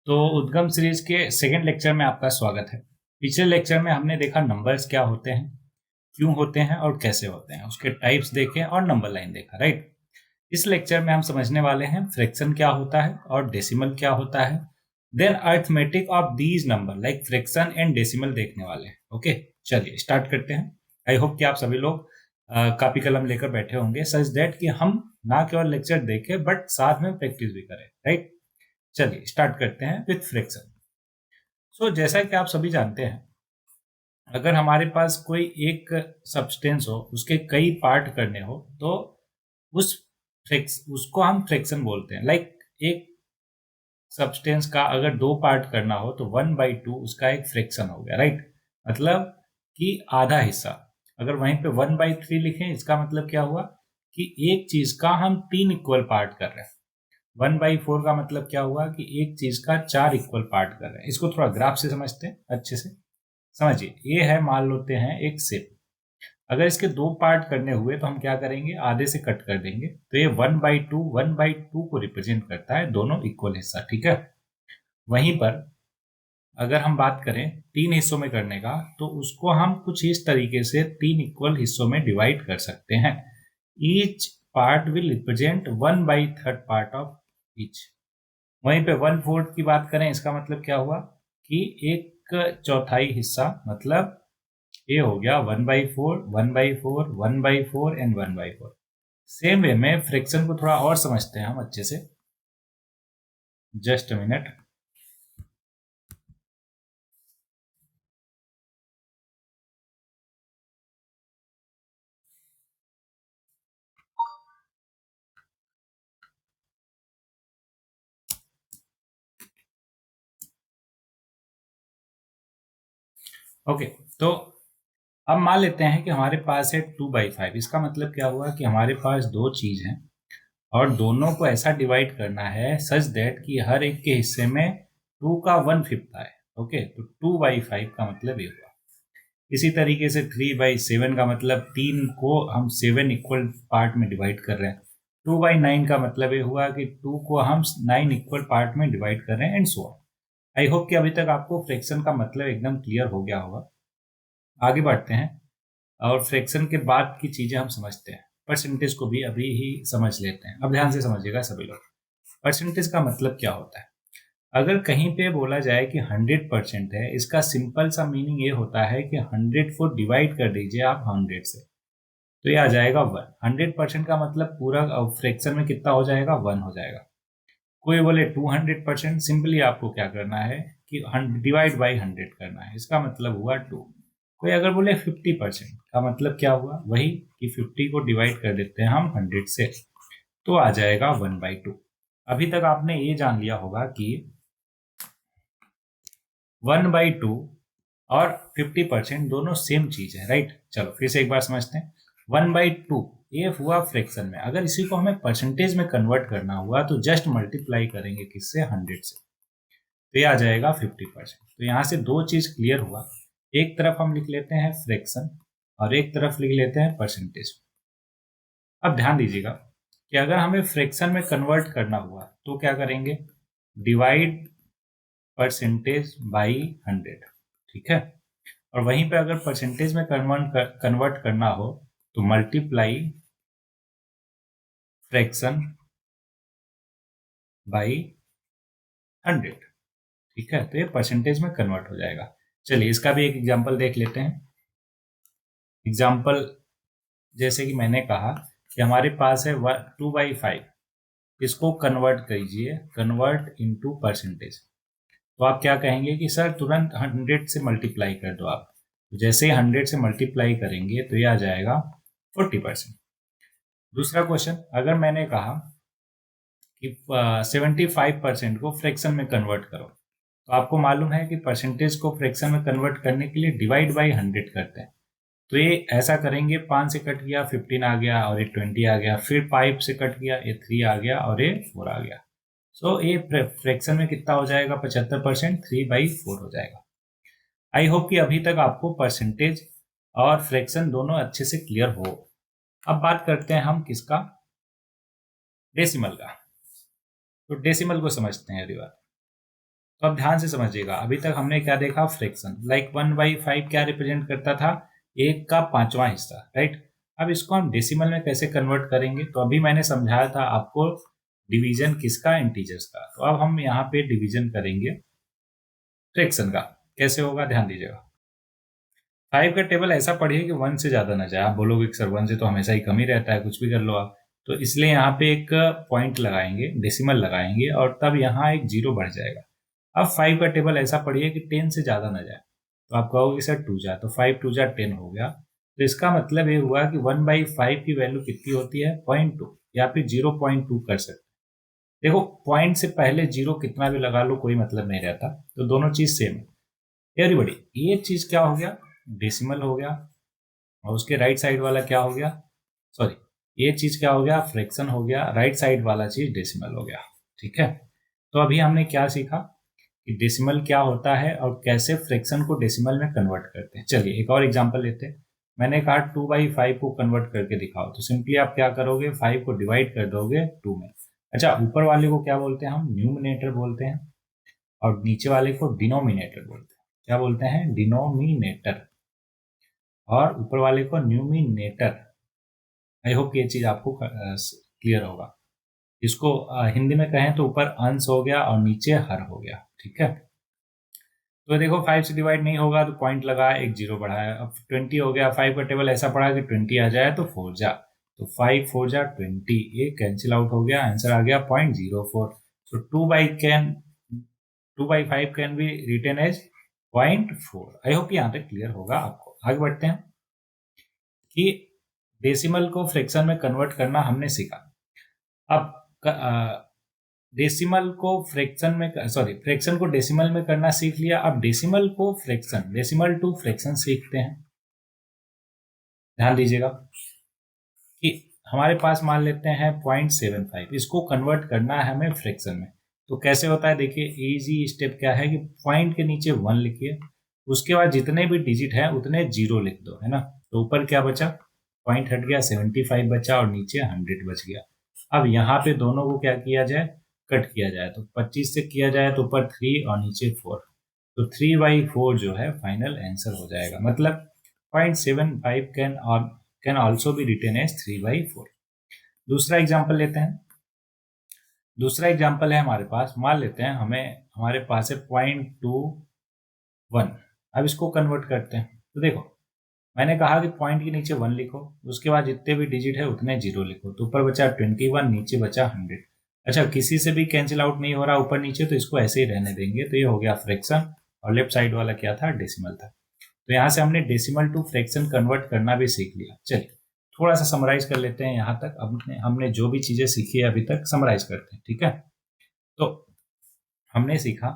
तो उद्गम सीरीज के सेकंड लेक्चर में आपका स्वागत है। पिछले लेक्चर में हमने देखा नंबर्स क्या होते हैं, क्यों होते हैं और कैसे होते हैं, उसके टाइप्स देखे और नंबर लाइन देखा, राइट। इस लेक्चर में हम समझने वाले हैं फ्रैक्शन क्या होता है और डेसिमल क्या होता है, then arithmetic of these number like fraction and decimal देखने वाले हैं। ओके, चलिए स्टार्ट करते हैं। आई होप कि आप सभी लोग कापी कलम लेकर बैठे होंगे सच दैट कि हम ना केवल लेक्चर देखें बट साथ में प्रैक्टिस भी करें, राइट। चलिए स्टार्ट करते हैं विथ फ्रैक्शन। सो जैसा कि आप सभी जानते हैं, अगर हमारे पास कोई एक सब्सटेंस हो, उसके कई पार्ट करने हो, तो उस उसको हम फ्रैक्शन बोलते हैं। लाइक एक सब्सटेंस का अगर दो पार्ट करना हो तो 1/2 उसका एक फ्रैक्शन हो गया, राइट। मतलब कि आधा हिस्सा। अगर वहीं पे 1/3 लिखें, इसका मतलब क्या हुआ कि एक चीज का हम 3 इक्वल पार्ट कर रहे हैं। 1/4 का मतलब क्या हुआ कि एक चीज का 4 इक्वल पार्ट कर रहे हैं। इसको थोड़ा ग्राफ से समझते हैं, अच्छे से समझिए। ये है, मान लेते हैं एक सेप। अगर इसके दो पार्ट करने हुए तो हम क्या करेंगे, आधे से कट कर देंगे। तो ये 1/2 को रिप्रेजेंट करता है, दोनों इक्वल हिस्सा, ठीक है। वहीं पर अगर हम बात करें 3 हिस्सों में करने का, तो उसको हम कुछ इस तरीके से 3 इक्वल हिस्सों में डिवाइड कर सकते हैं। Each part will represent 1/3 part of each. वहीं पे 1/4 की बात करें, इसका मतलब क्या हुआ कि एक चौथाई हिस्सा, मतलब ये हो गया 1/4, 1/4, 1/4 एंड 1/4। सेम वे में फ्रैक्शन को थोड़ा और समझते हैं हम अच्छे से। Just a minute. ओके, तो अब मान लेते हैं कि हमारे पास है 2/5। इसका मतलब क्या हुआ कि हमारे पास दो चीज हैं और दोनों को ऐसा डिवाइड करना है सच दैट कि हर एक के हिस्से में 2 का 1/5 आए। ओके, तो 2/5 का मतलब ये हुआ। इसी तरीके से 3/7 का मतलब 3 को हम 7 इक्वल पार्ट में डिवाइड कर रहे हैं। 2/9 का मतलब ये हुआ कि 2 को हम 9 इक्वल पार्ट में डिवाइड कर रहे हैं, and so on. I hope कि अभी तक आपको फ्रैक्शन का मतलब एकदम क्लियर हो गया होगा। आगे बढ़ते हैं और फ्रैक्शन के बाद की चीजें हम समझते हैं। परसेंटेज को भी अभी ही समझ लेते हैं। अब ध्यान से समझिएगा सभी लोग। परसेंटेज का मतलब क्या होता है। अगर कहीं पे बोला जाए कि 100% है, इसका सिंपल सा मीनिंग ये होता है कि 100 को डिवाइड कर दीजिए आप 100 से, तो ये आ जाएगा 1। 100% का मतलब पूरा फ्रैक्शन में कितना हो जाएगा, 1 हो जाएगा। कोई बोले 200%, सिंपली आपको क्या करना है कि डिवाइड बाई 100 करना है, इसका मतलब हुआ 2। कोई अगर बोले 50% का मतलब क्या हुआ, वही कि 50 को डिवाइड कर देते हैं हम 100 से, तो आ जाएगा 1/2। अभी तक आपने ये जान लिया होगा कि 1/2 और 50% दोनों सेम चीज है, राइट। चलो फिर से एक बार समझते हैं। 1/2 ये हुआ फ्रैक्शन में। अगर इसी को हमें परसेंटेज में कन्वर्ट करना हुआ तो जस्ट मल्टीप्लाई करेंगे किससे, 100 से, तो ये आ जाएगा 50%। तो यहाँ से दो चीज क्लियर हुआ। एक तरफ हम लिख लेते हैं फ्रैक्शन और एक तरफ लिख लेते हैं परसेंटेज। अब ध्यान दीजिएगा कि अगर हमें फ्रैक्शन में कन्वर्ट करना हुआ तो क्या करेंगे, डिवाइड परसेंटेज बाई 100, ठीक है। और वहीं पे अगर परसेंटेज में कन्वर्ट करना हो तो मल्टीप्लाई फ्रैक्शन बाई 100, ठीक है। तो ये परसेंटेज में कन्वर्ट हो जाएगा। चलिए इसका भी एक एग्जांपल देख लेते हैं। एग्जांपल जैसे कि मैंने कहा कि हमारे पास है 2/5, इसको कन्वर्ट कीजिए, कन्वर्ट इनटू परसेंटेज। तो आप क्या कहेंगे कि सर तुरंत 100 से मल्टीप्लाई कर दो आप। तो जैसे ही 100 से मल्टीप्लाई करेंगे तो ये आ जाएगा 40%। दूसरा क्वेश्चन, अगर मैंने कहा कि 75% को फ्रैक्शन में कन्वर्ट करो, तो आपको मालूम है कि परसेंटेज को फ्रैक्शन में कन्वर्ट करने के लिए डिवाइड बाई 100 करते हैं। तो ये ऐसा करेंगे, 5 से कट गया 15 आ गया और ये 20 आ गया, फिर 5 से कट गया ये 3 आ गया और ये 4 आ गया। सो ये फ्रैक्शन में कितना हो जाएगा, 75%, 3/4 हो जाएगा। आई होप कि अभी तक आपको परसेंटेज और फ्रैक्शन दोनों अच्छे से क्लियर हो। अब बात करते हैं हम किसका, डेसिमल का। तो डेसिमल को समझते हैं अगली बार। तो अब ध्यान से समझिएगा, अभी तक हमने क्या देखा, फ्रैक्शन, लाइक 1/5 क्या रिप्रेजेंट करता था, 1 का 5वां हिस्सा, राइट। अब इसको हम डेसिमल में कैसे कन्वर्ट करेंगे, तो अभी मैंने समझाया था आपको डिवीजन किसका, इंटीजर्स का। तो अब हम यहाँ पे डिवीजन करेंगे फ्रैक्शन का। कैसे होगा, ध्यान दीजिएगा। 5 का टेबल ऐसा पढ़िए कि 1 से ज्यादा ना जाए। आप बोलोगे कि सर 1 से तो हमेशा ही कम ही रहता है, कुछ भी कर लो आप। तो इसलिए यहाँ पे एक पॉइंट लगाएंगे, डेसिमल लगाएंगे, और तब यहाँ एक 0 बढ़ जाएगा। अब 5 का टेबल ऐसा पढ़िए कि 10 से ज्यादा ना जाए। तो आप कहोगे सर 2 जा, तो 5 2 जा 10 हो गया। तो इसका मतलब ये हुआ कि 1/5 की वैल्यू कितनी होती है, 0.2, या फिर 0.2 कर सकते। देखो, पॉइंट से पहले 0 कितना भी लगा लो, कोई मतलब नहीं रहता, तो दोनों चीज सेम है एवरीबॉडी। ये चीज क्या हो गया, डेसिमल हो गया, और उसके राइट साइड वाला क्या हो गया, सॉरी, ये चीज क्या हो गया, फ्रैक्शन हो गया, राइट साइड वाला चीज डेसिमल हो गया। ठीक है, तो अभी हमने क्या सीखा कि डेसिमल क्या होता है और कैसे फ्रैक्शन को डेसिमल में कन्वर्ट करते हैं। चलिए एक और एग्जांपल लेते हैं। मैंने कहा 2/5 को कन्वर्ट करके दिखाओ, तो सिंपली आप क्या करोगे, 5 को डिवाइड कर दोगे 2 में। अच्छा, ऊपर वाले को क्या बोलते हैं, हम न्यूमिनेटर बोलते हैं, और नीचे वाले को डिनोमिनेटर बोलते हैं। क्या बोलते हैं, डिनोमिनेटर, और ऊपर वाले को न्यूमिनेटर। आई होप ये चीज आपको क्लियर होगा। इसको हिंदी में कहें तो ऊपर अंश हो गया और नीचे हर हो गया। ठीक है, तो देखो 5 से डिवाइड नहीं होगा तो पॉइंट लगा, एक 0 बढ़ाया। अब 20 हो गया, 5 का टेबल ऐसा पड़ा कि 20 आ जाए तो 4 जा, तो 5 4 जा 20, ये कैंसिल आउट हो गया, आंसर आ गया 0.04। So 2/5 can be written as 0.4। I hope यहाँ तक क्लियर होगा आपको। आगे बढ़ते हैं कि डेसिमल को फ्रैक्शन में कन्वर्ट करना हमने सीखा। अब डेसिमल को फ्रैक्शन में, सॉरी, फ्रैक्शन को डेसिमल में करना सीख लिया। अब डेसिमल को फ्रैक्शन, डेसिमल टू फ्रैक्शन सीखते हैं। ध्यान दीजिएगा कि हमारे पास मान लेते हैं 0.75, इसको कन्वर्ट करना है हमें फ्रैक्शन में। तो कैसे होता है, देखिए इजी स्टेप क्या है कि पॉइंट के नीचे 1 लिखिए, उसके बाद जितने भी डिजिट है उतने 0 लिख दो, है ना। तो ऊपर क्या बचा, पॉइंट हट गया, 75 बचा, और नीचे 100 बच गया। अब यहाँ पे दोनों को क्या किया जाए, कट किया जाए। तो 25 से किया जाए तो ऊपर 3 और नीचे 4, तो 3/4 जो है फाइनल आंसर हो जाएगा। मतलब 0.75 can also be written as 3/4। दूसरा एग्जाम्पल लेते हैं। दूसरा एग्जाम्पल है हमारे पास, मान लेते हैं हमारे पास है 0.21। अब इसको कन्वर्ट करते हैं। तो देखो, मैंने कहा कि पॉइंट के नीचे 1 लिखो, उसके बाद जितने भी डिजिट है उतने 0 लिखो। तो ऊपर बचा 21, नीचे बचा 100। अच्छा, किसी से भी कैंसिल आउट नहीं हो रहा ऊपर नीचे, तो इसको ऐसे ही रहने देंगे। तो ये हो गया फ्रैक्शन, और लेफ्ट साइड वाला क्या था, डेसिमल था। तो यहाँ से हमने डेसिमल टू फ्रैक्शन कन्वर्ट करना भी सीख लिया। चलिए थोड़ा सा समराइज कर लेते हैं। यहाँ तक हमने जो भी चीजें सीखी है अभी तक, समराइज करते हैं। ठीक है, तो हमने सीखा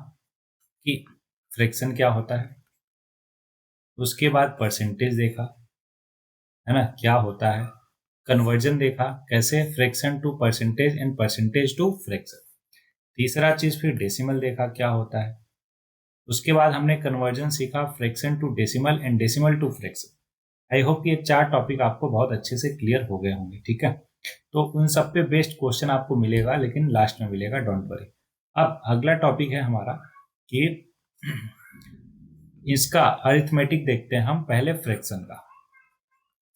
कि फ्रैक्शन क्या होता है, उसके बाद परसेंटेज देखा, है ना, क्या होता है, कन्वर्जन देखा, कैसे fraction to percentage and percentage to fraction. तीसरा चीज फिर डेसिमल देखा क्या होता है। उसके बाद हमने कन्वर्जन सीखा, fraction to decimal and decimal to fraction. I hope ये 4 टॉपिक आपको बहुत अच्छे से क्लियर हो गए होंगे। ठीक है, तो उन सब पे बेस्ट क्वेश्चन आपको मिलेगा, लेकिन लास्ट में मिलेगा, डोंट वरी। अब अगला टॉपिक है हमारा कि इसका अरिथमेटिक देखते हैं हम पहले फ्रैक्शन का।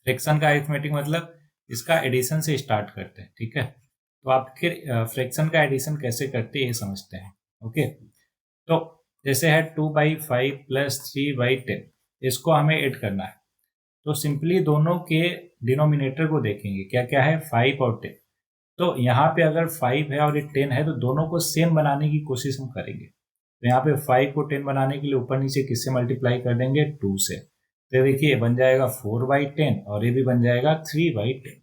फ्रैक्शन का अरिथमेटिक मतलब इसका एडिशन से स्टार्ट करते हैं। ठीक है, तो आप फिर फ्रैक्शन का एडिशन कैसे करते हैं ये समझते हैं। ओके, तो जैसे है 2/5 प्लस 3/10, इसको हमें ऐड करना है। तो सिंपली दोनों के डिनोमिनेटर को देखेंगे, क्या क्या है, 5 और 10। तो यहाँ पे अगर 5 है और ये 10 है, तो दोनों को सेम बनाने की कोशिश हम करेंगे। तो यहाँ पे 5 को 10 बनाने के लिए ऊपर नीचे किससे मल्टीप्लाई कर देंगे, 2 से। तो देखिए बन जाएगा 4/10, और ये भी बन जाएगा 3/10।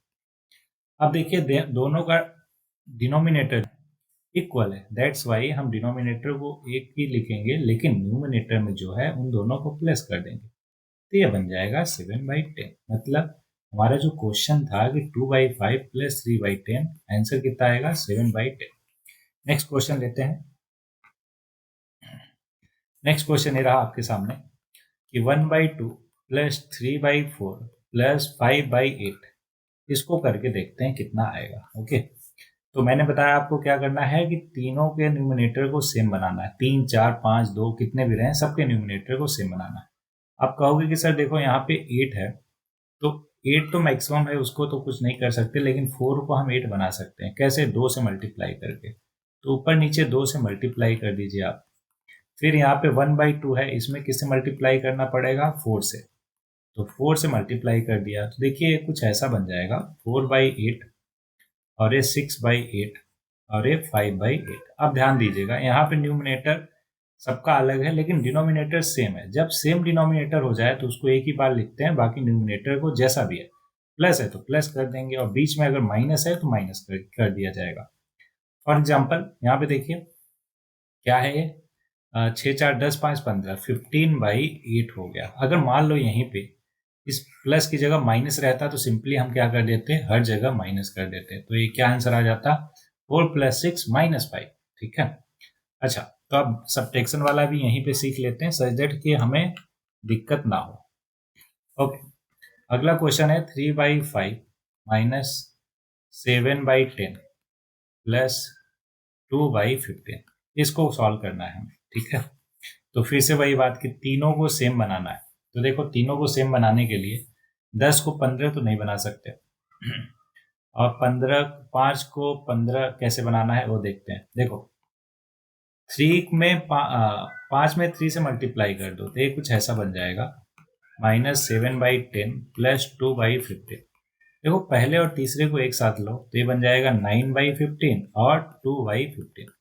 अब देखिए दोनों का डिनोमिनेटर इक्वल है, दैट्स वाई हम डिनोमिनेटर को एक ही लिखेंगे, लेकिन न्यूमिनेटर में जो है उन दोनों को प्लस कर देंगे। तो ये बन जाएगा 7/10। मतलब हमारा जो क्वेश्चन था कि 2/5 प्लस 3/10, आंसर कितना आएगा, 7/10। नेक्स्ट क्वेश्चन लेते हैं। नेक्स्ट क्वेश्चन ये रहा आपके सामने कि 1/2 प्लस 3/4 प्लस 5/8, इसको करके देखते हैं कितना आएगा। ओके, तो मैंने बताया आपको क्या करना है कि तीनों के न्यूमिनेटर को सेम बनाना है, 3, 4, 5, 2 कितने भी रहे सबके न्यूमिनेटर को सेम बनाना है। आप कहोगे कि सर देखो यहाँ पे 8 है, तो 8 तो मैक्सिमम है, उसको तो कुछ नहीं कर सकते, लेकिन 4 को हम 8 बना सकते हैं। कैसे? 2 से मल्टीप्लाई करके। तो ऊपर नीचे 2 से मल्टीप्लाई कर दीजिए आप। फिर यहाँ पे 1/2 है, इसमें किससे मल्टीप्लाई करना पड़ेगा? 4 से। तो 4 से मल्टीप्लाई कर दिया तो देखिए कुछ ऐसा बन जाएगा, 4/8 और ये 6/8 और ये 5/8। अब ध्यान दीजिएगा यहाँ पे न्यूमिनेटर सबका अलग है लेकिन डिनोमिनेटर सेम है। जब सेम डिनोमिनेटर हो जाए तो उसको एक ही बार लिखते हैं, बाकी न्यूमिनेटर को जैसा भी है, प्लस है तो प्लस कर देंगे और बीच में अगर माइनस है तो माइनस कर दिया जाएगा। फॉर एग्जाम्पल यहाँ पे देखिए क्या है ये, 6, 4, 10, 5, 15, 15/8 हो गया। अगर मान लो यहीं पे इस प्लस की जगह माइनस रहता तो सिंपली हम क्या कर देते, हर जगह माइनस कर देते, तो ये क्या आंसर आ जाता? 4 + 6 - 5। ठीक है। अच्छा, तो अब सब्ट्रैक्शन वाला भी यहीं पे सीख लेते हैं सच दैट कि हमें दिक्कत ना हो। ओके, अगला क्वेश्चन है 3/5 - 7/10 प्लस 2/15। इसको सॉल्व करना है हमें। ठीक है, तो फिर से वही बात कि तीनों को सेम बनाना है। तो देखो तीनों को सेम बनाने के लिए 10 को 15 तो नहीं बना सकते और 5 को 15 कैसे बनाना है वो देखते हैं। देखो 5 में 3 से मल्टीप्लाई कर दो तो ये कुछ ऐसा बन जाएगा, -7/10 प्लस 2/15। देखो पहले और तीसरे को एक साथ लो तो ये बन जाएगा 9/15 और 2/15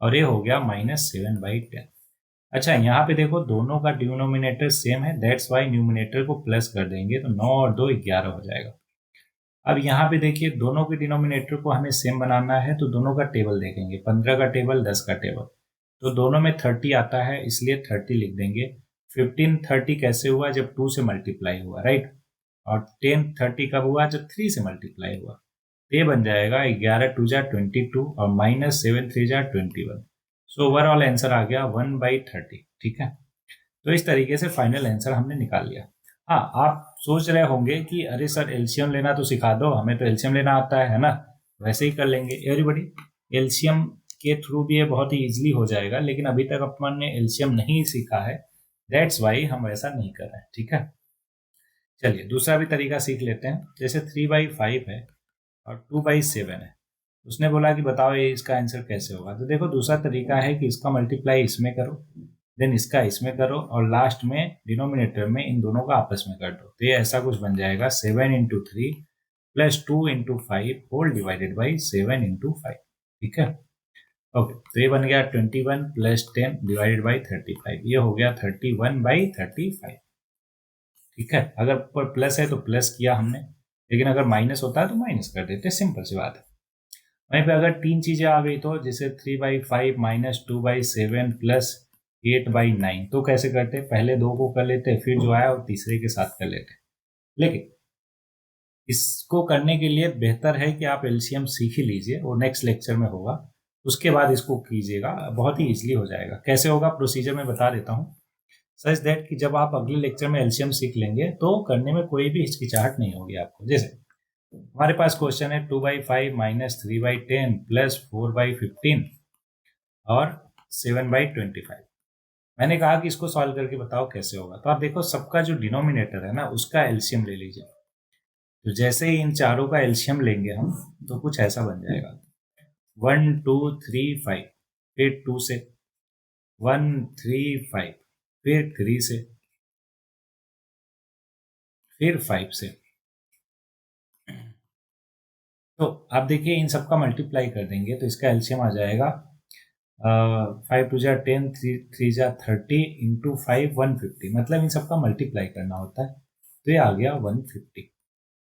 और ये हो गया -7/10। अच्छा यहाँ पे देखो दोनों का डिनोमिनेटर सेम है, दैट्स वाई न्यूमिनेटर को प्लस कर देंगे तो 9 और 2 11 हो जाएगा। अब यहाँ पे देखिए दोनों के डिनोमिनेटर को हमें सेम बनाना है तो दोनों का टेबल देखेंगे, 15 का टेबल, 10 का टेबल। तो दोनों में 30 आता है इसलिए 30 लिख देंगे। 15 30 कैसे हुआ? जब 2 से मल्टीप्लाई हुआ, राइट। और 10 30 कब हुआ? जब 3 से मल्टीप्लाई हुआ। ये बन जाएगा 11 2 जा 22 और -7 3 जा 21। सो ओवरऑल आंसर आ गया 1/30। ठीक है, तो इस तरीके से फाइनल आंसर हमने निकाल लिया। हाँ, आप सोच रहे होंगे कि अरे सर एलसीएम लेना तो सिखा दो, हमें तो एलसीएम लेना आता है ना, वैसे ही कर लेंगे एवरीबॉडी। एलसीएम के थ्रू भी ये बहुत ही इजीली हो जाएगा, लेकिन अभी तक अपन ने एलसीएम नहीं सीखा है, दैट्स वाई हम ऐसा नहीं कर रहे हैं। ठीक है, चलिए दूसरा भी तरीका सीख लेते हैं। जैसे 3/5 है और 2/7 है, उसने बोला कि बताओ ये इसका आंसर कैसे होगा। तो देखो दूसरा तरीका है कि इसका मल्टीप्लाई इसमें करो, देन इसका इसमें करो और लास्ट में डिनोमिनेटर में इन दोनों का आपस में कर दो। तो ये ऐसा कुछ बन जाएगा 7 × 3 प्लस 2 × 5 होल डिवाइडेड बाई 7 × 5। ठीक है, ओके, तो ये बन गया 21 + 10 डिवाइडेड बाई 35। ये हो गया 31/35। ठीक है, अगर पर प्लस है तो प्लस किया हमने, लेकिन अगर माइनस होता है तो माइनस कर देते, सिंपल सी बात है। वहीं पे अगर तीन चीजें आ गई तो जैसे 3/5 - 2/7 प्लस 8/9, तो कैसे करते? पहले दो को कर लेते, फिर जो आया वो तीसरे के साथ कर लेते। लेकिन इसको करने के लिए बेहतर है कि आप एलसीएम सीख ही लीजिए, वो नेक्स्ट लेक्चर में होगा, उसके बाद इसको कीजिएगा, बहुत ही इजीली हो जाएगा। कैसे होगा प्रोसीजर में बता देता हूँ, सच दैट कि जब आप अगले लेक्चर में एलसीएम सीख लेंगे तो करने में कोई भी हिचकिचाहट नहीं होगी आपको। जैसे हमारे पास क्वेश्चन है 2/5 - 3/10 प्लस 4/15 और 7/25। मैंने कहा कि इसको सॉल्व करके बताओ कैसे होगा। तो आप देखो सबका जो डिनोमिनेटर है ना उसका एलसीएम ले लीजिए। तो जैसे ही इन चारों का एलसीएम लेंगे हम तो कुछ ऐसा बन जाएगा, 1 2 3 5, फिर 2 से 1 3 5, फिर 3 से, फिर 5 से। तो आप देखिए इन सबका मल्टीप्लाई कर देंगे तो इसका एलसीएम आ जाएगा 5 2 जा 10, 3 जा 30 इंटू 5 150। मतलब इन सबका मल्टीप्लाई करना होता है, तो ये आ गया 150।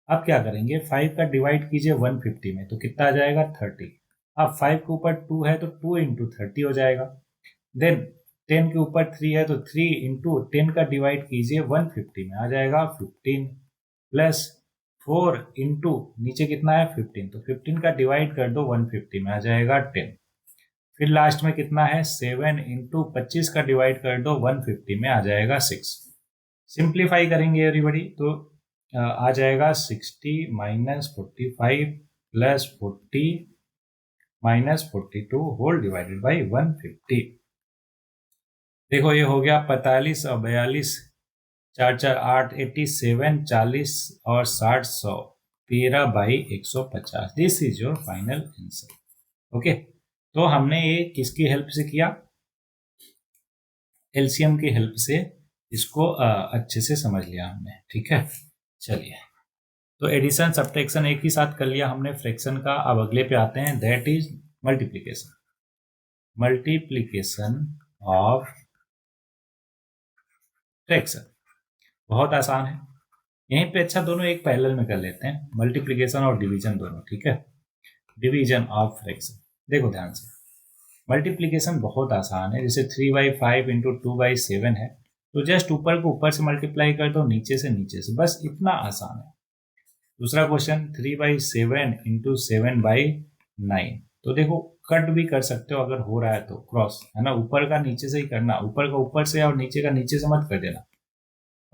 अब क्या करेंगे, 5 का डिवाइड कीजिए 150 में तो कितना आ जाएगा 30। अब 5 के ऊपर 2 है तो 2 इंटू 30 हो जाएगा। देन 10 के ऊपर 3 है तो 3 इंटू 10 का डिवाइड कीजिए 150 में आ जाएगा 15 प्लस 4 इंटू नीचे कितना है 15, तो 15 का डिवाइड कर दो 150 में आ जाएगा 10। फिर लास्ट में कितना है 7 इंटू 25 का डिवाइड कर दो 150 में आ जाएगा 6। सिंप्लीफाई करेंगे एवरीबॉडी तो आ जाएगा 60 - 45 प्लस 40 -42 होल डिवाइडेड बाई 150। देखो ये हो गया 45 और 42, 4 4 8, 87, 40 और 60, 100, 13/150। This is your final answer. Okay, तो हमने ये किसकी हेल्प से किया? एलसीएम की हेल्प से इसको अच्छे से समझ लिया हमने। ठीक है, चलिए, तो एडिशन सब्ट्रैक्शन एक ही साथ कर लिया हमने फ्रैक्शन का। अब अगले पे आते हैं, that is multiplication. Multiplication of fraction बहुत आसान है। यहीं पे अच्छा दोनों एक पैरेलल में कर लेते हैं, मल्टीप्लीकेशन और डिवीजन दोनों। ठीक है, डिवीजन ऑफ फ्रैक्शन। देखो ध्यान से, मल्टीप्लीकेशन बहुत आसान है। जैसे 3/5 इंटू 2/7 है, तो जस्ट ऊपर को ऊपर से मल्टीप्लाई कर दो, नीचे से नीचे से, बस इतना आसान है। दूसरा क्वेश्चन 3/7 इंटू 7/9, तो देखो कट भी कर सकते हो अगर हो रहा है तो, क्रॉस है ना, ऊपर का नीचे से ही करना, ऊपर का ऊपर से और नीचे का नीचे से मत कर देना।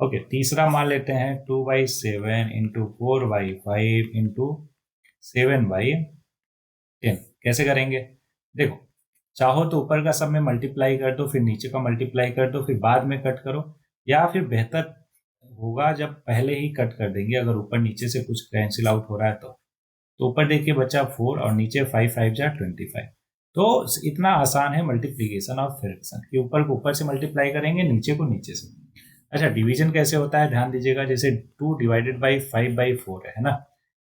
ओके, तीसरा मान लेते हैं 2/7 इंटू 4/5 इंटू 7/10। कैसे करेंगे? देखो, चाहो तो ऊपर का सब में मल्टीप्लाई कर दो, फिर नीचे का मल्टीप्लाई कर दो, फिर बाद में कट करो, या फिर बेहतर होगा जब पहले ही कट कर देंगे, अगर ऊपर नीचे से कुछ कैंसिल आउट हो रहा है तो ऊपर देखिए बचा 4 और नीचे 5 5 जा 25। तो इतना आसान है मल्टीप्लीकेशन ऑफ फ्रैक्शन कि ऊपर को ऊपर से मल्टीप्लाई करेंगे, नीचे को नीचे से। अच्छा, डिवीजन कैसे होता है ध्यान दीजिएगा। जैसे 2 डिवाइडेड बाई 5/4 है ना,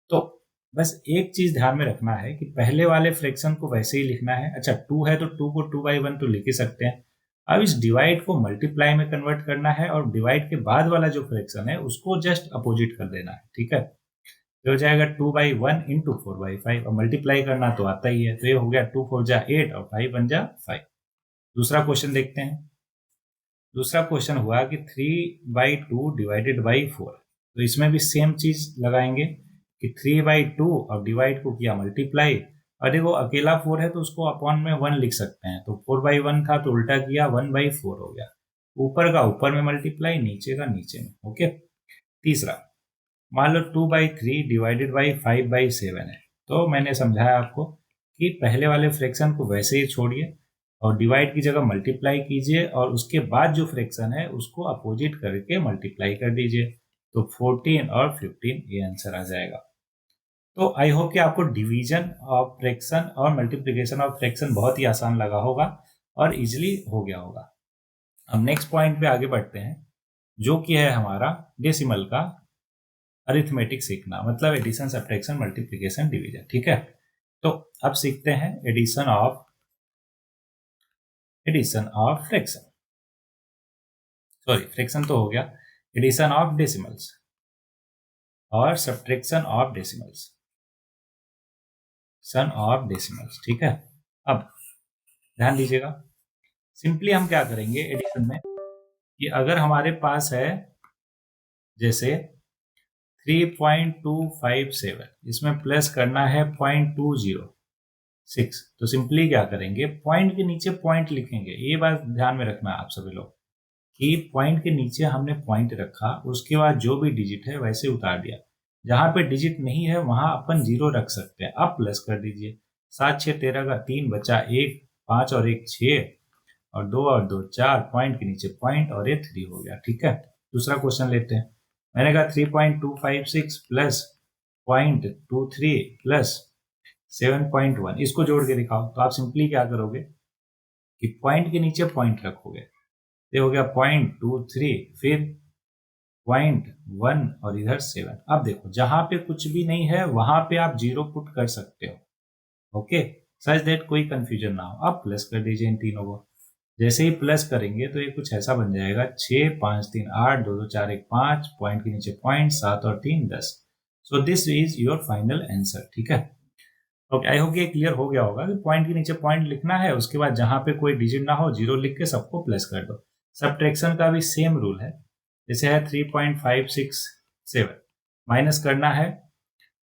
तो बस एक चीज ध्यान में रखना है कि पहले वाले फ्रैक्शन को वैसे ही लिखना है। अच्छा, 2 है तो 2 को 2/1 तो लिख ही सकते हैं। अब इस डिवाइड को मल्टीप्लाई में कन्वर्ट करना है, और डिवाइड के बाद वाला जो फ्रैक्शन है उसको जस्ट अपोजिट कर देना है। ठीक है, तो हो जाएगा 2/1 इंटू 4/5, और मल्टीप्लाई करना तो आता ही है, तो ये हो गया 2 4 जा 8 और 5 1 जा 5। दूसरा क्वेश्चन देखते हैं। दूसरा क्वेश्चन हुआ कि 3/2 डिवाइडेड बाई 4, तो इसमें भी सेम चीज लगाएंगे कि 3/2 और डिवाइड को किया मल्टीप्लाई, और देखो अकेला 4 है तो उसको अपॉन में 1 लिख सकते हैं, तो 4/1 था तो उल्टा किया 1/4 हो गया। ऊपर का ऊपर में मल्टीप्लाई, नीचे का नीचे में। ओके, तीसरा मान लो 2/3 डिवाइडेड बाई 5/7 है, तो मैंने समझाया आपको कि पहले वाले फ्रैक्शन को वैसे ही छोड़िए और डिवाइड की जगह मल्टीप्लाई कीजिए, और उसके बाद जो फ्रैक्शन है उसको अपोजिट करके मल्टीप्लाई कर दीजिए, तो 14 और 15 ये आंसर आ जाएगा। तो आई होप कि आपको डिवीजन ऑफ फ्रैक्शन और मल्टीप्लिकेशन ऑफ फ्रैक्शन बहुत ही आसान लगा होगा और इजिली हो गया होगा। अब नेक्स्ट पॉइंट पे आगे बढ़ते हैं, जो कि है हमारा डेसिमल का अरिथमेटिक सीखना, मतलब एडिशन सब्ट्रैक्शन मल्टीप्लिकेशन डिवीजन। ठीक है, तो अब सीखते हैं addition of fraction, sorry fraction तो हो गया, एडिशन ऑफ डेसिमल्स और subtraction of decimals, sum of decimals. ठीक है, अब ध्यान दीजिएगा, सिंपली हम क्या करेंगे एडिशन में कि अगर हमारे पास है जैसे 3.257, इसमें प्लस करना है 0.206, तो सिंपली क्या करेंगे, पॉइंट के नीचे पॉइंट लिखेंगे। ये बात ध्यान में रखना आप सभी लोग कि पॉइंट के नीचे हमने पॉइंट रखा, उसके बाद जो भी डिजिट है वैसे उतार दिया। जहां पे डिजिट नहीं है वहां अपन 0 रख सकते हैं। अब प्लस कर दीजिए, 7 6 13 का 3 बचा 1, 5 और 1 6, और 2 और 2 4, पॉइंट के नीचे पॉइंट, और ये 3 हो गया। ठीक है, दूसरा क्वेश्चन लेते हैं। मैंने कहा 3.256 प्लस 0.23 प्लस 7.1, इसको जोड़ के दिखाओ। तो आप सिंपली क्या करोगे कि पॉइंट के नीचे पॉइंट रखोगे, ये हो गया 0.23, फिर 0.1 और इधर 7। अब देखो जहां पे कुछ भी नहीं है वहां पे आप 0 पुट कर सकते हो। ओके, सच दैट कोई कंफ्यूजन ना हो। अब प्लस कर दीजिए इन तीनों को। जैसे ही प्लस करेंगे तो ये कुछ ऐसा बन जाएगा, 6 5 3 8 2 2 4 1 5, पॉइंट के नीचे पॉइंट, 7 और 3 10। So this is your final answer. ठीक है, ओके, आई होप ये क्लियर हो गया होगा कि पॉइंट के नीचे पॉइंट लिखना है, उसके बाद जहां पे कोई डिजिट ना हो 0 लिख के सबको प्लस कर दो। सब्ट्रैक्शन का भी सेम रूल है, जैसे है 3.567, माइनस करना है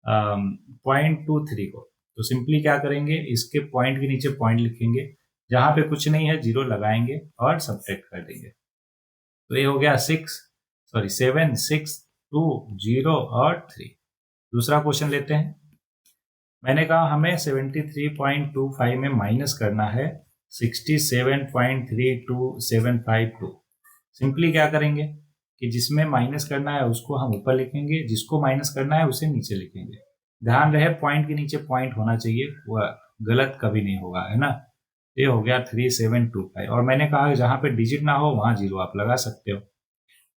0.23 को, तो सिंपली क्या करेंगे, इसके पॉइंट के नीचे पॉइंट लिखेंगे, जहां पे कुछ नहीं है 0 लगाएंगे और सब्ट्रैक्ट कर देंगे। तो ये हो गया 7 6 2 0 और 3। दूसरा क्वेश्चन लेते हैं। मैंने कहा हमें 73.25 में माइनस करना है 67.32752। सिंपली क्या करेंगे कि जिसमें माइनस करना है उसको हम ऊपर लिखेंगे, जिसको माइनस करना है उसे नीचे लिखेंगे। ध्यान रहे पॉइंट के नीचे पॉइंट होना चाहिए, वह गलत कभी नहीं होगा, है ना। ये हो गया 3725 और मैंने कहा जहां पे डिजिट ना हो वहां जीरो आप लगा सकते हो।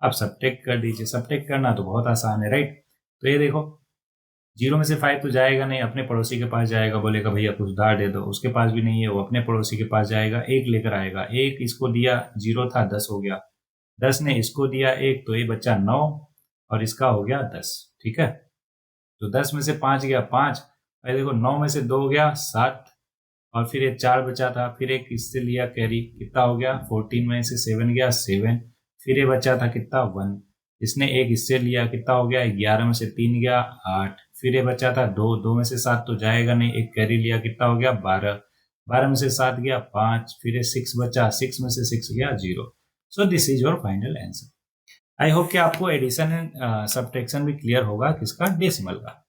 अब सब्ट्रैक्ट कर दीजिए। सब्ट्रैक्ट करना तो बहुत आसान है, राइट। तो ये देखो जीरो में से 5 तो जाएगा नहीं, अपने पड़ोसी के पास जाएगा, बोलेगा भैया कुछ उधार दे दो, उसके पास भी नहीं है, वो अपने पड़ोसी के पास जाएगा, एक लेकर आएगा। एक इसको दिया, जीरो था 10 हो गया, 10 ने इसको दिया एक, तो ये बच्चा 9 और इसका हो गया 10। ठीक है, तो 10 में से 5 गया 5, अरे देखो 9 में से 2 गया 7 और फिर ये 4 बचा था, फिर एक इससे लिया कैरी, कितना हो गया 14 में से 7 गया 7, फिर ये बचा था कितना 1, इसने एक इससे लिया, कितना हो गया 11 में से 3 गया 8, फिर ये बचा था 2, 2 में से 7 तो जाएगा नहीं, एक कैरी लिया, कितना हो गया 12, 12 में से 7 गया 5, फिर ये 6 बचा, 6 में से 6 गया 0। So this is your final answer. I hope कि आपको एडिशन एंड सब्ट्रैक्शन भी क्लियर होगा किसका, डेसिमल का।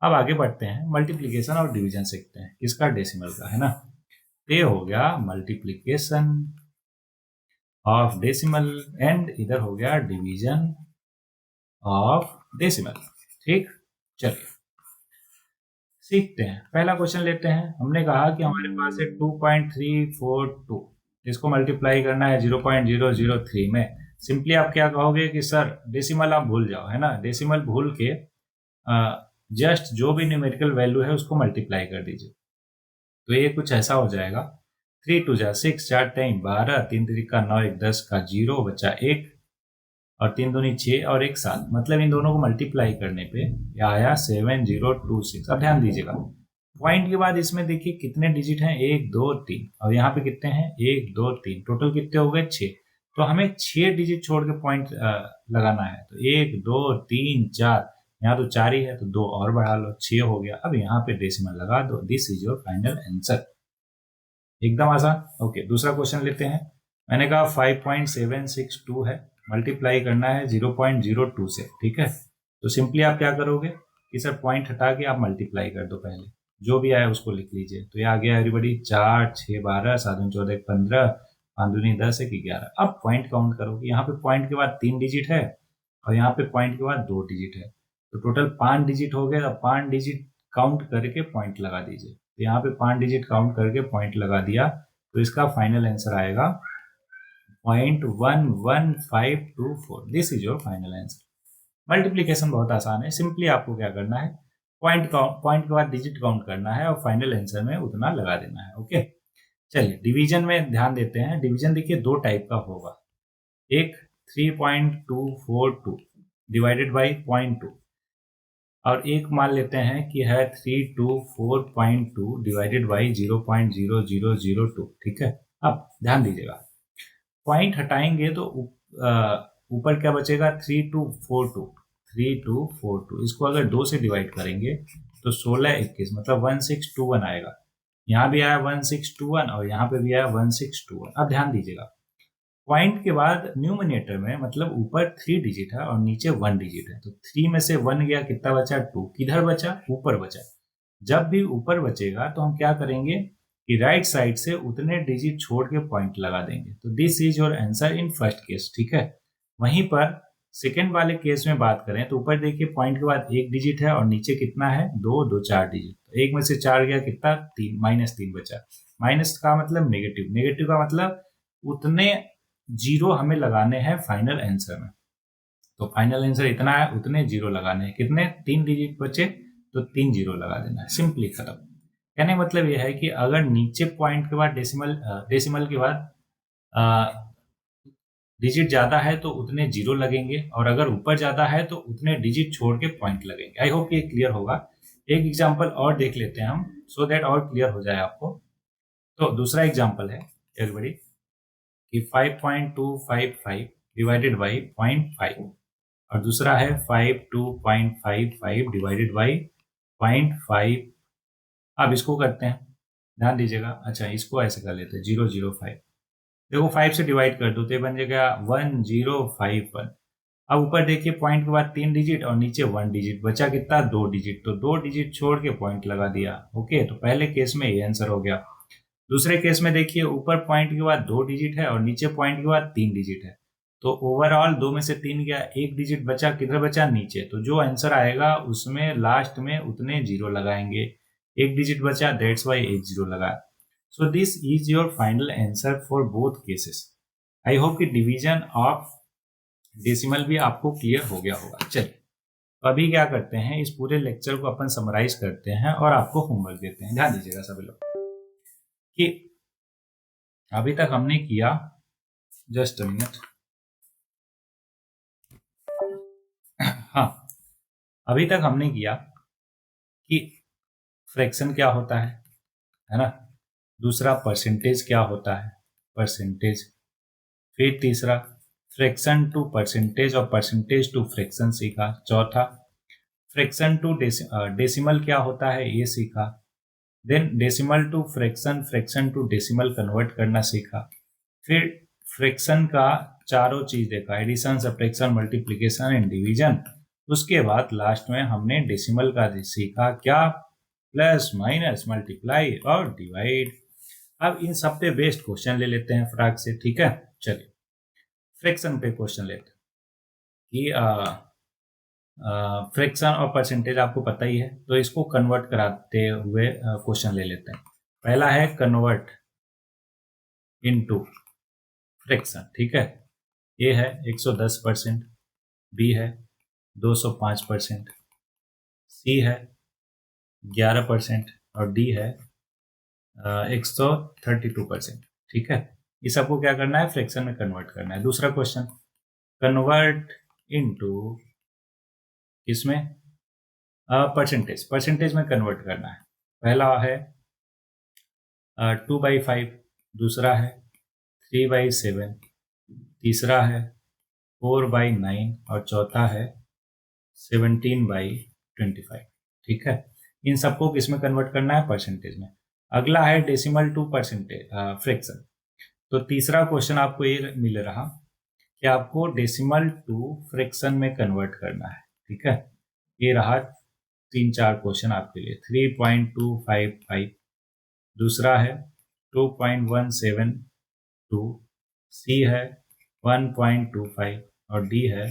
अब आगे बढ़ते हैं, मल्टीप्लिकेशन और डिवीजन सीखते हैं किसका, डेसिमल का, है ना। ये हो गया मल्टीप्लिकेशन ऑफ डेसिमल एंड इधर हो गया डिवीजन ऑफ डेसिमल। ठीक, चलिए सीखते हैं। पहला क्वेश्चन लेते हैं। हमने कहा कि हमारे पास है 2.342, इसको मल्टीप्लाई करना है 0.003 में। सिंपली आप क्या कहोगे कि सर डेसिमल आप भूल जाओ, है ना, डेसिमल भूल के जस्ट जो भी न्यूमेरिकल वैल्यू है उसको मल्टीप्लाई कर दीजिए। तो ये कुछ ऐसा हो जाएगा, 3 2 जा 6, 4 टाइम 12, 3 3 का 9, 1 10 का 0 बचा 1 और 3 दूनी 6 और 1 7, मतलब इन दोनों को मल्टीप्लाई करने पे यह आया 7026। अब ध्यान दीजिएगा पॉइंट के बाद इसमें देखिए कितने डिजिट हैं, 1 2 3 और यहाँ पे कितने हैं 1 2 3, टोटल कितने हो गए 6। तो हमें 6 डिजिट छोड़ के पॉइंट लगाना है। तो 1 2 3 4, यहाँ तो 4 ही है तो 2 और बढ़ा लो, 6 हो गया। अब यहाँ पे डेसिमल लगा दो। This is your final answer, एकदम आसान। ओके, दूसरा क्वेश्चन लेते हैं। मैंने कहा 5.762 है, मल्टीप्लाई करना है 0.02 से। ठीक है, तो सिंपली आप क्या करोगे कि सर पॉइंट हटा के आप मल्टीप्लाई कर दो, पहले जो भी आया उसको लिख लीजिए। तो ये आ गया एवरीबडी 4 6 12, 7 14 15, 5 दूनी 10 1 11। अब पॉइंट काउंट करोगे, यहाँ पे पॉइंट के बाद 3 डिजिट है और यहाँ पे पॉइंट के बाद 2 डिजिट है, तो टोटल 5 डिजिट हो गए। अब 5 डिजिट काउंट करके पॉइंट लगा दीजिए। तो यहाँ पे 5 डिजिट काउंट करके पॉइंट लगा दिया, तो इसका फाइनल आंसर आएगा 0.11524। This is your final answer. Multiplication बहुत आसान है, सिंपली आपको क्या करना है, पॉइंट के बाद डिजिट काउंट करना है और फाइनल आंसर में उतना लगा देना है। ओके, चलिए डिवीजन में ध्यान देते हैं। डिवीजन देखिए दो टाइप का होगा, एक 3.242 डिवाइडेड बाई 0.2 और एक मान लेते हैं कि है 324.2 डिवाइडेड बाई 0.0002। ठीक है, अब ध्यान दीजिएगा पॉइंट हटाएंगे तो ऊपर क्या बचेगा 3242। इसको अगर 2 से डिवाइड करेंगे तो 16 21 मतलब 1621 आएगा। यहाँ भी आया 1621 और यहाँ पे भी आया 1621। अब ध्यान दीजिएगा पॉइंट के बाद न्यूमिनेटर में मतलब ऊपर 3 डिजिट है और नीचे 1 डिजिट है, तो 3 में से 1 गया, कितना बचा 2, किधर बचा ऊपर बचा। जब भी ऊपर बचेगा तो हम क्या करेंगे कि राइट साइड से उतने डिजिट छोड़ के पॉइंट लगा देंगे। तो this is your answer in first case. ठीक है, वहीं पर सेकेंड वाले केस में बात करें तो ऊपर देखिए पॉइंट के बाद 1 डिजिट है और नीचे कितना है 2 2 4 डिजिट, तो 1 में से 4 गया, कितना 3, -3 बचा। माइनस का मतलब नेगेटिव, नेगेटिव का मतलब उतने जीरो हमें लगाने हैं फाइनल आंसर में। तो फाइनल आंसर इतना है, उतने जीरो लगाने हैं। कितने 3 डिजिट बचे तो 3 जीरो लगा देना है, सिंपली खत्म। कहने मतलब यह है कि अगर नीचे पॉइंट के बाद डेसिमल के बाद डिजिट ज्यादा है तो उतने जीरो लगेंगे और अगर ऊपर ज्यादा है तो उतने डिजिट छोड़ के पॉइंट लगेंगे। आई होप ये क्लियर होगा। एक एग्जांपल और देख लेते हैं हम, सो दैट और क्लियर हो जाए आपको। तो दूसरा एग्जांपल है एवरीबॉडी कि 5.255 डिवाइडेड बाई 0.5 और दूसरा है 52.55 डिवाइडेड बाई 0.5। अब इसको करते हैं, ध्यान दीजिएगा। अच्छा, इसको ऐसे कर लेते हैं 005। देखो 5 से डिवाइड कर दो तो ये बन जाएगा 1051 अब ऊपर देखिए पॉइंट के बाद 3 डिजिट और नीचे 1 डिजिट, बचा कितना 2 डिजिट, तो 2 डिजिट छोड़ के पॉइंट लगा दिया। ओके, तो पहले केस में ये आंसर हो गया। दूसरे केस में देखिए ऊपर पॉइंट के बाद 2 डिजिट है और नीचे पॉइंट के बाद 3 डिजिट है, तो ओवरऑल 2 में से 3 गया, 1 डिजिट बचा, किधर बचा नीचे, तो जो आंसर आएगा उसमें लास्ट में उतने जीरो लगाएंगे। 1 डिजिट बचा, दैट्स वाई 1 जीरो लगाया। So this is your final answer for both cases. I hope कि डिवीजन ऑफ डेसिमल भी आपको क्लियर हो गया होगा। चलिए, तो अभी क्या करते हैं, इस पूरे लेक्चर को अपन समराइज करते हैं और आपको होमवर्क देते हैं। ध्यान दीजिएगा सभी लोग कि अभी तक हमने किया, जस्ट अ मिनट, हाँ, अभी तक हमने किया कि फ्रैक्शन क्या होता है ना, दूसरा परसेंटेज क्या होता है, परसेंटेज, फिर तीसरा फ्रैक्शन टू परसेंटेज और परसेंटेज टू फ्रैक्शन सीखा, चौथा फ्रैक्शन टू डेसिमल क्या होता है ये सीखा, then decimal to fraction, fraction to decimal convert करना सीखा, फिर फ्रैक्शन का चारों चीज देखा, addition, subtraction, multiplication and division. उसके बाद लास्ट में हमने डेसिमल का सीखा, क्या, प्लस, माइनस, मल्टीप्लाई और डिवाइड। अब इन सब पे बेस्ड क्वेश्चन ले लेते हैं फटाक से, ठीक है। चलिए, फ्रैक्शन पे क्वेश्चन लेते हैं कि फ्रैक्शन और परसेंटेज आपको पता ही है, तो इसको कन्वर्ट कराते हुए क्वेश्चन ले लेते हैं। पहला है कन्वर्ट इनटू फ्रैक्शन, ठीक है। ए है 110%, बी है 205%, सी है 11% और डी है 132%, ठीक है। ये सबको क्या करना है, फ्रैक्शन में कन्वर्ट करना है। दूसरा क्वेश्चन, कन्वर्ट इनटू इसमें परसेंटेज, परसेंटेज में कन्वर्ट करना है। पहला है 2/5, दूसरा है 3/7, तीसरा है 4/9 और चौथा है 17/25, ठीक है। इन सबको किस में कन्वर्ट करना है, परसेंटेज में। अगला है डेसिमल टू परसेंटेज फ्रैक्शन। तो तीसरा क्वेश्चन आपको ये मिल रहा कि आपको डेसिमल टू फ्रैक्शन में कन्वर्ट करना है, ठीक है। ये रहा 3-4 क्वेश्चन आपके लिए। 3.255, दूसरा है 2.172, सी है 1.25 और डी है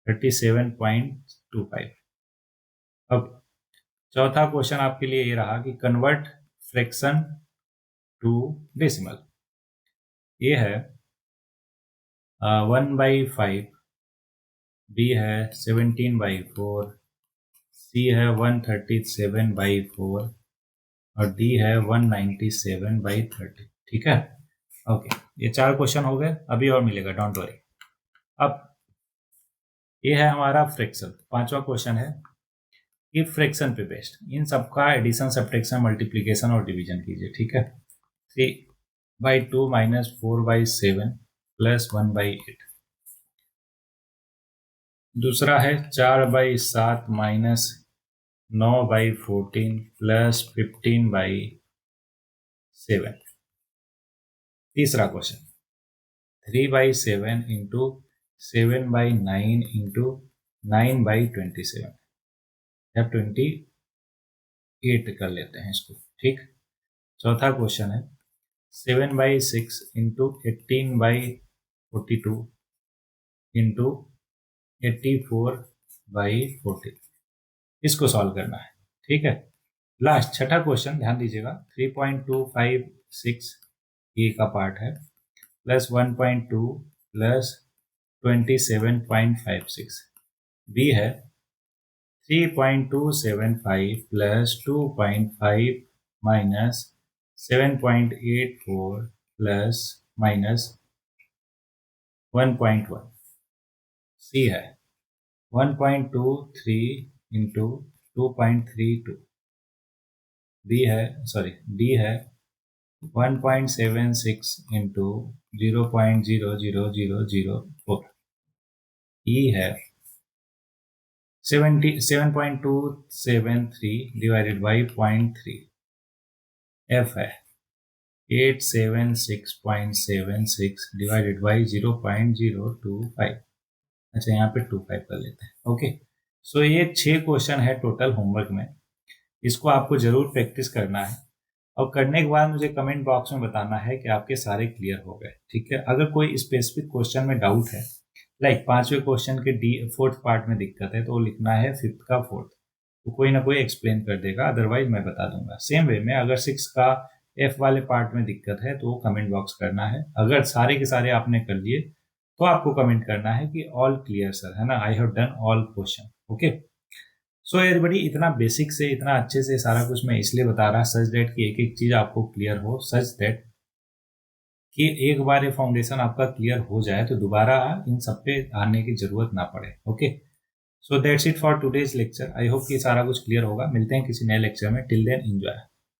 37.25। अब चौथा क्वेश्चन आपके लिए ये रहा कि कन्वर्ट फ्रैक्शन टू डेसिमल। ये है 1/5, बी है 17/4, सी है 137/4 और डी है 197/30, ठीक है। ओके, ये 4 क्वेश्चन हो गए, अभी और मिलेगा, डोंट वरी। अब ये है हमारा फ्रैक्शन। पांचवा क्वेश्चन है कि फ्रैक्शन पे बेस्ड इन सबका एडिशन, सब्ट्रैक्शन, मल्टीप्लिकेशन और डिवीजन कीजिए, ठीक है। 3/2 माइनस 4/7 प्लस 1/8, दूसरा है 4/7 माइनस 9/14 प्लस 15/7। तीसरा क्वेश्चन 3/7 इंटू 7/9 इंटू 9/27 या 28 कर लेते हैं इसको, ठीक। चौथा क्वेश्चन है 7/6 इंटू 18/42 इंटू 84/40, इसको सॉल्व करना है, ठीक है। लास्ट छठा क्वेश्चन ध्यान दीजिएगा, 3.256 ए का पार्ट है, प्लस 1.2 प्लस 27.56, बी है 3.275 प्लस 2.5 माइनस 7.84 प्लस माइनस 1.1, सी है 1.23 इंटू 2.32, बी है, सॉरी, डी है 1.76 इंटू 0.00004, ई है 7.273 डिवाइडेड बाई 0.3, एफ है 876.76 डिवाइडेड बाई 0.025, अच्छा यहाँ पे 2 5 कर लेते हैं। ओके, सो ये 6 क्वेश्चन है टोटल होमवर्क में। इसको आपको जरूर प्रैक्टिस करना है और करने के बाद मुझे कमेंट बॉक्स में बताना है कि आपके सारे क्लियर हो गए। ठीक है, अगर कोई स्पेसिफिक क्वेश्चन में डाउट है, लाइक 5वें क्वेश्चन के डी 4th पार्ट में दिक्कत है, तो वो लिखना है 5th का 4th, तो कोई ना कोई एक्सप्लेन कर देगा, अदरवाइज मैं बता दूंगा। सेम वे में अगर 6 का एफ वाले पार्ट में दिक्कत है तो वो कमेंट बॉक्स करना है। अगर सारे के सारे आपने कर लिए तो आपको कमेंट करना है कि ऑल क्लियर सर, है ना, I have done all question. Okay, so everybody, इतना बेसिक से इतना अच्छे से सारा कुछ मैं इसलिए बता रहा सच दैट कि एक एक चीज आपको क्लियर हो, सच दैट कि एक बार ये फाउंडेशन आपका क्लियर हो जाए तो दोबारा इन सब पे आने की जरूरत ना पड़े। Okay, so that's it for today's lecture. I hope कि सारा कुछ क्लियर होगा। मिलते हैं किसी नए लेक्चर में। Till then enjoy.